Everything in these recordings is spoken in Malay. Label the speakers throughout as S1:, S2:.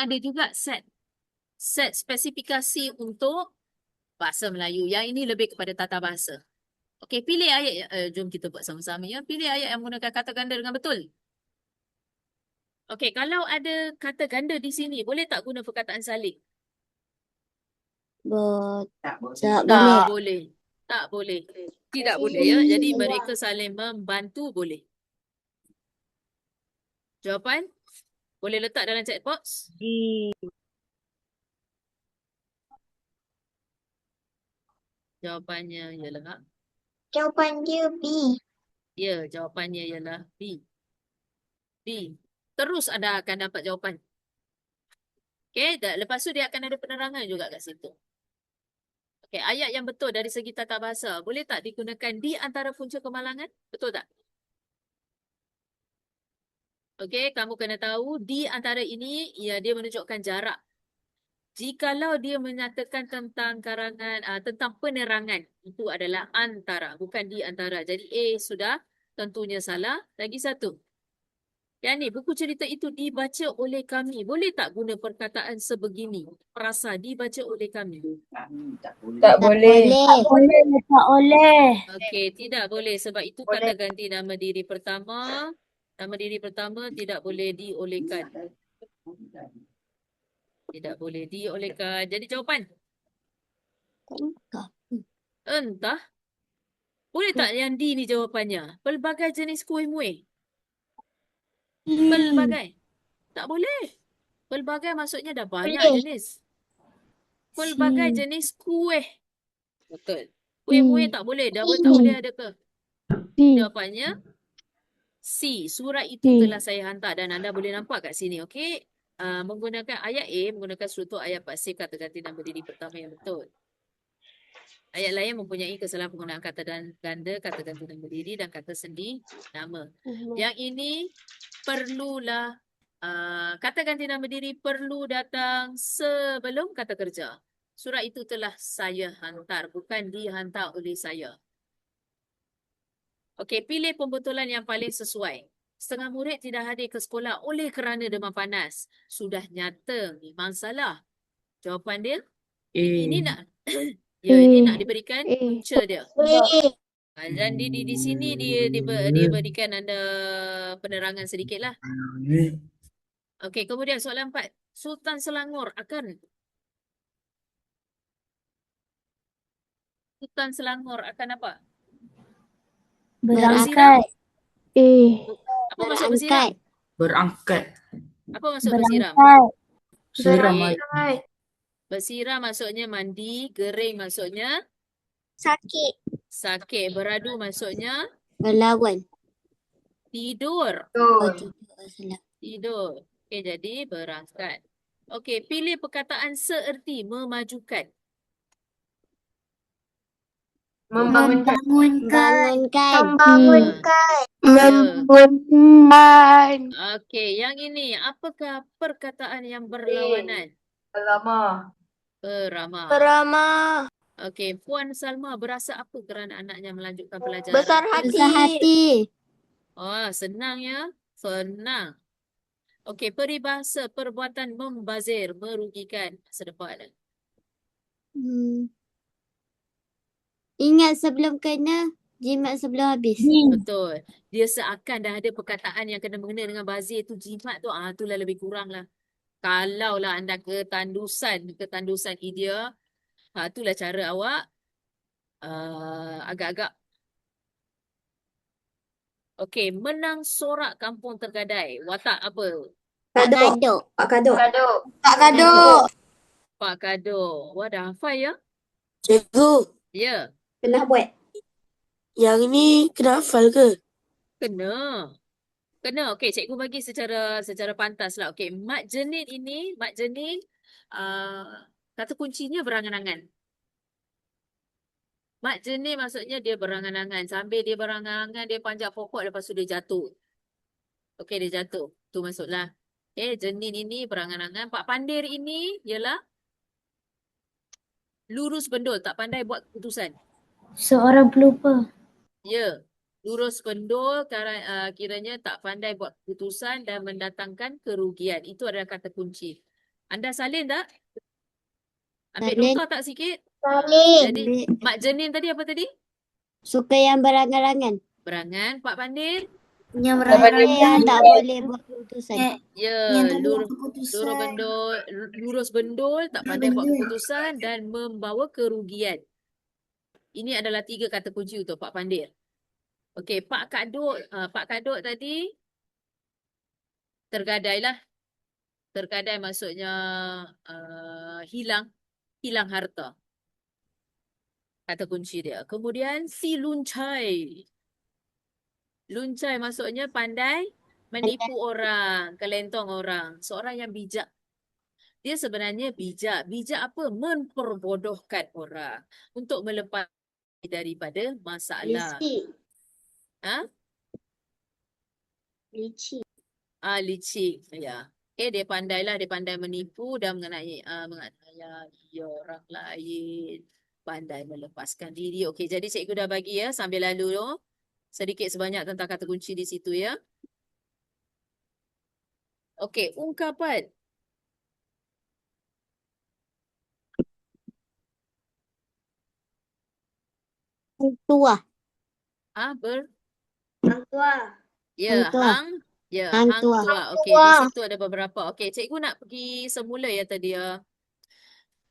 S1: ada juga set spesifikasi untuk bahasa Melayu. Yang ini lebih kepada tata bahasa. Okey, pilih ayat. Jom kita buat sama-sama ya. Pilih ayat yang menggunakan kata ganda dengan betul. Okey, kalau ada kata ganda di sini, boleh tak guna perkataan saling?
S2: Tak boleh.
S1: Tak boleh. Tak boleh. Tidak boleh ya. Jadi mereka saling membantu boleh. Jawapan? Boleh letak dalam chat box? Jawapannya ialah
S2: Jawapan dia B.
S1: ya, jawapannya ialah B. B. Terus anda akan dapat jawapan. Okey, lepas tu dia akan ada penerangan juga kat situ. Okey, ayat yang betul dari segi tata bahasa, boleh tak digunakan di antara punca kemalangan? Betul tak? Okey, kamu kena tahu di antara ini, ya, dia menunjukkan jarak. Jikalau dia menyatakan tentang karangan, tentang penerangan, itu adalah antara, bukan di antara. Jadi A sudah tentunya salah. Lagi satu. Yang ni, buku cerita itu dibaca oleh kami. Boleh tak guna perkataan sebegini? Perasa dibaca oleh kami.
S3: Tak boleh. Tak boleh.
S1: Okey, tidak boleh. Sebab itu kata ganti nama diri pertama. Nama diri pertama tidak boleh diolehkan. Tidak boleh diolehkan. Jadi jawapan? Entah. Boleh tak yang D ni jawapannya? Pelbagai jenis kuih muih. Pelbagai. Tak boleh. Pelbagai maksudnya dah banyak jenis. Pelbagai jenis kuih. Betul. Kuih muih tak boleh. Double tak boleh ada ke? Jawapannya C. Surat itu telah saya hantar dan anda boleh nampak kat sini. Okey. Menggunakan ayat A, menggunakan struktur ayat pasif kata ganti nama diri pertama yang betul. Ayat lain mempunyai kesalahan penggunaan kata dan ganda, kata ganti nama diri dan kata sendi nama. Yang ini perlulah kata ganti nama diri perlu datang sebelum kata kerja. Surat itu telah saya hantar, bukan dihantar oleh saya. Okey, pilih pembetulan yang paling sesuai. Setengah murid tidak hadir ke sekolah oleh kerana demam panas. Sudah nyata memang salah. Jawapan dia? Ini nak ya, ini nak diberikan punca dia. Dan di sini dia berikan anda penerangan sedikit lah. Okey, kemudian soalan 4. Sultan Selangor akan apa?
S3: Berangkat.
S1: Apa maksud bersiram?
S4: Berangkat.
S1: Apa maksud bersiram?
S4: Siram
S1: Okey.
S4: air.
S1: Bersiram maksudnya mandi, gering maksudnya sakit, beradu maksudnya
S2: Berlawan.
S1: tidur.
S2: Salah.
S1: Tidur. Okey, jadi berangkat. Okey, pilih perkataan seerti memajukan.
S3: Membangunkan.
S2: Membangunkan.
S1: Okey, yang ini apakah perkataan yang berlawanan? Beramah. Okey, Puan Salma berasa apa kerana anaknya melanjutkan pelajaran?
S2: Besar hati.
S1: Oh, senang ya. Senang. Okey, peribahasa perbuatan membazir, merugikan masa depan.
S2: Ingat sebelum kena, jimat sebelum habis.
S1: Betul. Dia seakan dah ada perkataan yang kena mengena dengan bazir tu, jimat tu, itulah lebih kurang lah. Kalau lah anda ketandusan idea, itulah cara awak agak-agak. Okey, menang sorak kampung tergadai. Watak apa?
S2: Pak Kadok.
S1: Pak Kado. Wah, dah hafal ya?
S4: Cikgu,
S1: Ya,
S2: Pernah buat.
S4: yang ini kena hafal ke?
S1: kena. Kena. Okey, cikgu bagi secara pantas lah. Okey, mat jenin kata kuncinya berangan-angan. Mat jenin maksudnya dia berangan-angan. Sambil dia berangan-angan, dia panjat pokok, lepas tu dia jatuh. Okey, dia jatuh. Tu maksudlah. Okey, jenin ini berangan-angan. Pak Pandir ini ialah lurus bendul, tak pandai buat keputusan.
S3: Seorang pelupa.
S1: Ya, lurus bendul kiranya tak pandai buat keputusan dan mendatangkan kerugian. Itu adalah kata kunci. Anda salin tak? Ambil
S2: Salin.
S1: nota tak sikit?
S3: Salin.
S1: Jadi, Mak Jenin tadi apa tadi?
S2: Suka yang berangan-angan.
S1: Berangan. Pak Pandir?
S3: Yang
S2: Yang tak boleh buat keputusan.
S1: Ya, lurus bendul, tak pandai buat keputusan dan membawa kerugian. Ini adalah 3 kata kunci untuk Pak Pandir. Okey, Pak Kaduk tadi tergadai lah. Tergadai maksudnya hilang harta. Kata kunci dia. Kemudian si Luncai. Luncai maksudnya pandai menipu orang, kelentong orang. Seorang yang bijak. Dia sebenarnya bijak. Bijak apa? Memperbodohkan orang untuk melepas daripada masalah. Ha?
S2: Licik.
S1: Licik. Ya. Okay, dia pandai menipu dan mengenai orang lain. Pandai melepaskan diri. Okey, jadi cikgu dah bagi ya sambil lalu tu. Sedikit sebanyak tentang kata kunci di situ ya. Okey, ungkapan.
S2: Hang tua.
S4: Hang tua.
S1: Ya,
S2: Hang tua.
S1: hang
S2: Hang tua.
S1: tua. Okey, di situ ada beberapa. Okey, cikgu nak pergi semula ya tadi ya.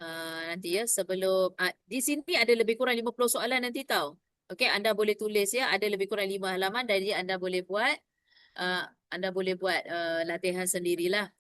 S1: Nanti ya sebelum di sini ada lebih kurang 50 soalan nanti tahu. Okey, anda boleh tulis ya, ada lebih kurang 5 halaman, jadi anda boleh buat latihan sendirilah.